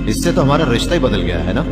इससे तो हमारा रिश्ता ही बदल गया है ना।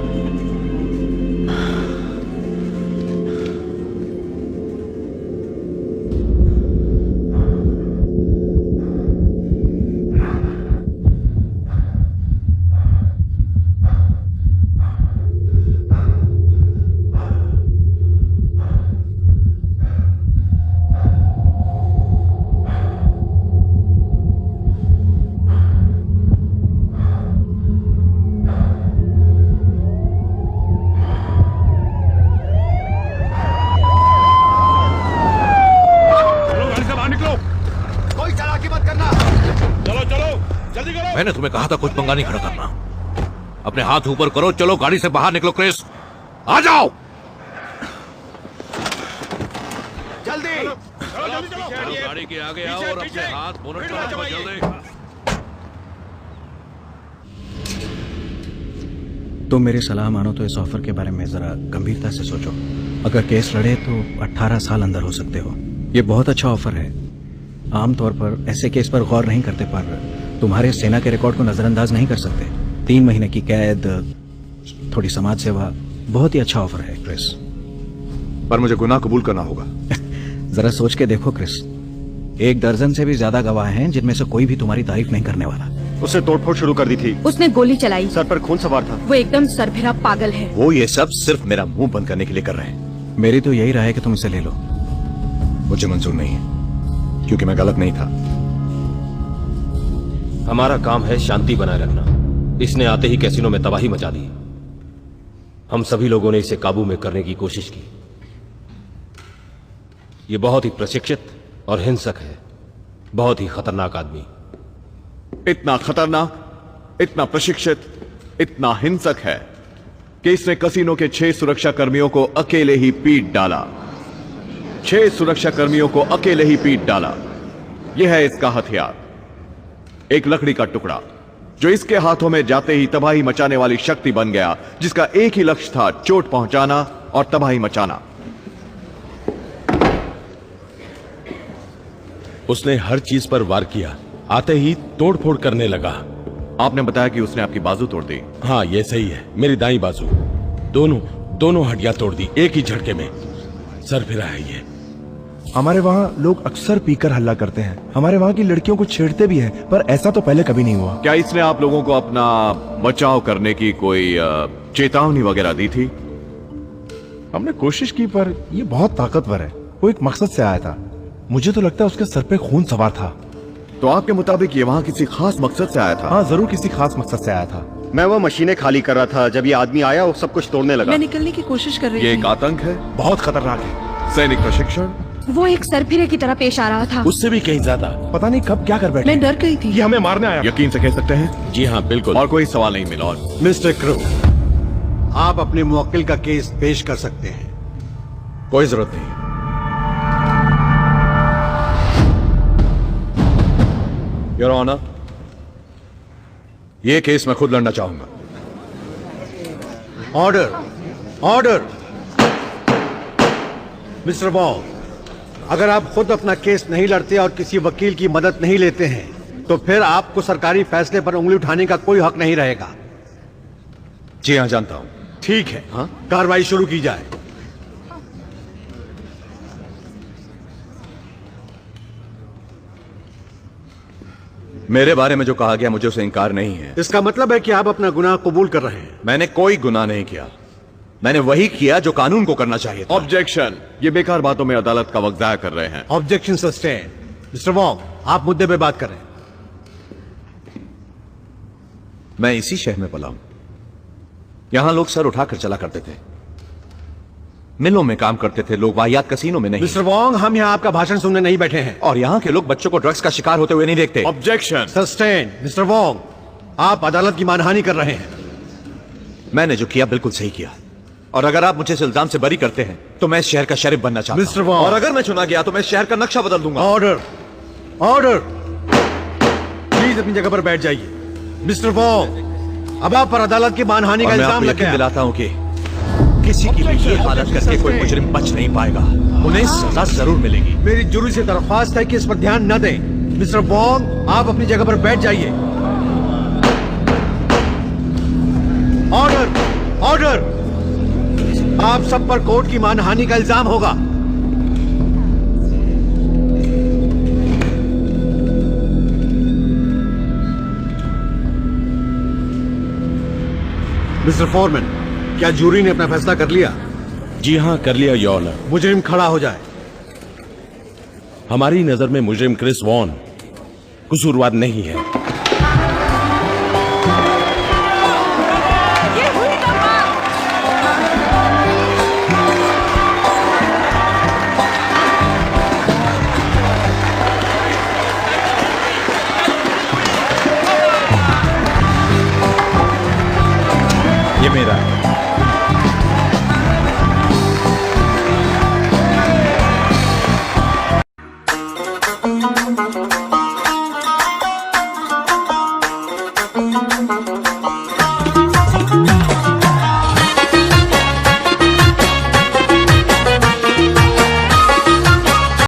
मैंने तुम्हें कहा था कुछ पंगा नहीं खड़ा करना। अपने हाथ ऊपर करो, चलो गाड़ी से बाहर निकलो। क्रिस आ जाओ जल्दी। गाड़ी के आगे आओ और अपने हाथ बोनट पर रखो जल्दी। तुम मेरी सलाह मानो तो इस ऑफर के बारे में जरा गंभीरता से सोचो। अगर केस लड़े तो 18 साल अंदर हो सकते हो। ये बहुत अच्छा ऑफर है। आमतौर पर ऐसे केस पर गौर नहीं करते, पर तुम्हारे सेना के रिकॉर्ड को नजरअंदाज नहीं कर सकते। 3 महीने की कैद, थोड़ी समाज सेवा, बहुत ही अच्छा ऑफर है क्रिस। पर मुझे गुनाह कबूल करना होगा। जरा सोच के देखो क्रिस, 1 दर्जन से भी ज्यादा गवाह हैं जिनमें से कोई भी तुम्हारी तारीफ नहीं करने वाला। उसने तोड़फोड़ शुरू कर दी थी। उसने गोली चलाई। सर पर खून सवार था। वो एकदम सरभिरा पागल है। वो ये सब सिर्फ मेरा मुंह बंद करने के लिए कर रहे हैं। मेरी तो यही राय है कि तुम इसे ले लो। मुझे मंजूर नहीं है, क्योंकि मैं गलत नहीं था। हमारा काम है शांति बनाए रखना। इसने आते ही कैसीनो में तबाही मचा दी। हम सभी लोगों ने इसे काबू में करने की कोशिश की। ये बहुत ही प्रशिक्षित और हिंसक है, बहुत ही खतरनाक आदमी। इतना खतरनाक, इतना प्रशिक्षित, इतना हिंसक है कि इसने कैसीनो के 6 सुरक्षा कर्मियों को अकेले ही पीट डाला। 6 सुरक्षा कर्मियों को अकेले ही पीट डाला। यह है इसका हथियार, एक लकड़ी का टुकड़ा जो इसके हाथों में जाते ही तबाही मचाने वाली शक्ति बन गया, जिसका एक ही लक्ष्य था, चोट पहुंचाना और तबाही मचाना। उसने हर चीज पर वार किया, आते ही तोड़फोड़ करने लगा। आपने बताया कि उसने आपकी बाजू तोड़ दी। हाँ, ये सही है। मेरी दाई बाजू, दोनों हड्डियां तोड़ दी एक ही झटके में। सर फिरा है ये। हमारे वहाँ लोग अक्सर पीकर हल्ला करते हैं, हमारे वहाँ की लड़कियों को छेड़ते भी हैं, पर ऐसा तो पहले कभी नहीं हुआ। क्या इसने आप लोगों को अपना बचाव करने की कोई चेतावनी वगैरह दी थी? हमने कोशिश की, पर ये बहुत ताकतवर है। वो एक मकसद से आया था। मुझे तो लगता है उसके सर पे खून सवार था। तो आपके मुताबिक ये वहाँ किसी खास मकसद से आया था? हाँ, जरूर किसी खास मकसद से आया था। मैं वो मशीनें खाली कर रहा था, जब ये आदमी आया वो सब कुछ तोड़ने लगा। मैं निकलने की कोशिश कर रही ये थी। एक आतंक है, बहुत खतरनाक है। सैनिक प्रशिक्षण। वो एक सरफिरे की तरह पेश आ रहा था। उससे भी कहीं ज्यादा। पता नहीं कब क्या कर बैठे। मैं डर गई थी। ये हमें मारने आया। यकीन से कह सकते हैं? जी हाँ, बिल्कुल। और कोई सवाल नहीं मिला। मिस्टर क्रू, आप अपने मुवक्किल का केस पेश कर सकते हैं। कोई जरूरत नहीं। योर ऑनर, ये केस मैं खुद लड़ना चाहूंगा। Order, order. मिस्टर वॉन्ग, अगर आप खुद अपना केस नहीं लड़ते और किसी वकील की मदद नहीं लेते हैं तो फिर आपको सरकारी फैसले पर उंगली उठाने का कोई हक नहीं रहेगा। जी हाँ, जानता हूं। ठीक है, कार्रवाई शुरू की जाए। मेरे बारे में जो कहा गया मुझे उसे इनकार नहीं है। इसका मतलब है कि आप अपना गुनाह कबूल कर रहे हैं। मैंने कोई गुनाह नहीं किया। मैंने वही किया जो कानून को करना चाहिए था। ऑब्जेक्शन। ये बेकार बातों में अदालत का वक्त जाया कर रहे हैं। Objection sustain. मिस्टर वॉन्ग, आप मुद्दे पे बात करें। मैं इसी शहर में पला हूं। यहां लोग सर उठाकर चला करते थे, मिलों में काम करते थे लोग, वाहियात कसीनों में नहीं। मिस्टर वॉन्ग, हम यहाँ आपका भाषण सुनने नहीं बैठे हैं। और यहां के लोग बच्चों को ड्रग्स का शिकार होते हुए नहीं देखते। ऑब्जेक्शन। सस्टेन। मिस्टर वॉन्ग, आप अदालत की मानहानि कर रहे हैं। मैंने जो किया बिल्कुल सही किया, और अगर आप मुझे इस इल्जाम से बरी करते हैं तो मैं इस शहर का शरीफ बनना चाहता मिस्टर हूं। वॉन्ग। और अगर मैं चुना गया तो मैं इस शहर का नक्शा बदल दूंगा। Order, order. प्लीज अपनी जगह पर बैठ जाइए। मिस्टर वॉन्ग, अब आप पर अदालत की मानहानि का और मैं इल्जाम आपको लग यकीन गया। दिलाता हूं कि किसी की भी ये हालत करके कोई मुजरिम बच नहीं पाएगा। उन्हें सजा जरूर मिलेगी। मेरी जुर्री से दरख्वास्त है कि इस पर ध्यान न दें। मिस्टर वॉन्ग, आप अपनी जगह पर बैठ जाइए। Order, order. आप सब पर कोर्ट की मानहानि का इल्जाम होगा। मिस्टर फॉरमैन, क्या जूरी ने अपना फैसला कर लिया? जी हाँ, कर लिया योर ऑनर। मुजरिम खड़ा हो जाए। हमारी नजर में मुजरिम क्रिस वॉन कसूरवार नहीं है। ये मेरा है।